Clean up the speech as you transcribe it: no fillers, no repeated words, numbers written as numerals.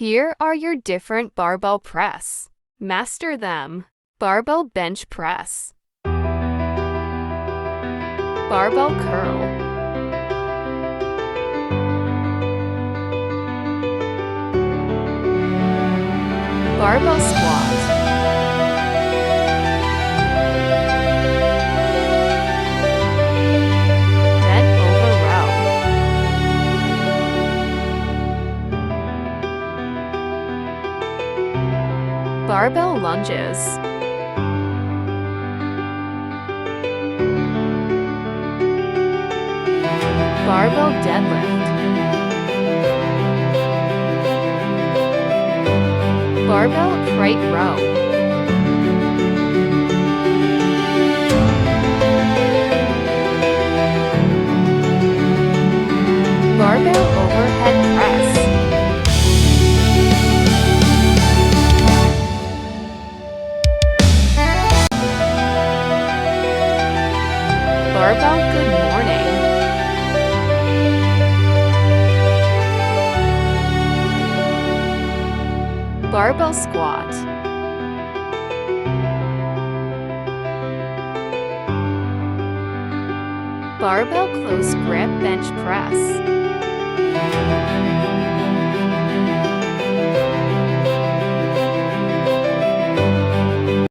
Here are your different barbell press. Master them. Barbell bench press. Barbell curl. Barbell squat. Bent over row. Barbell lunges. Barbell deadlift. Barbell upright row. Barbell overhead press. Barbell good morning. Barbell squat. Barbell close grip bench press.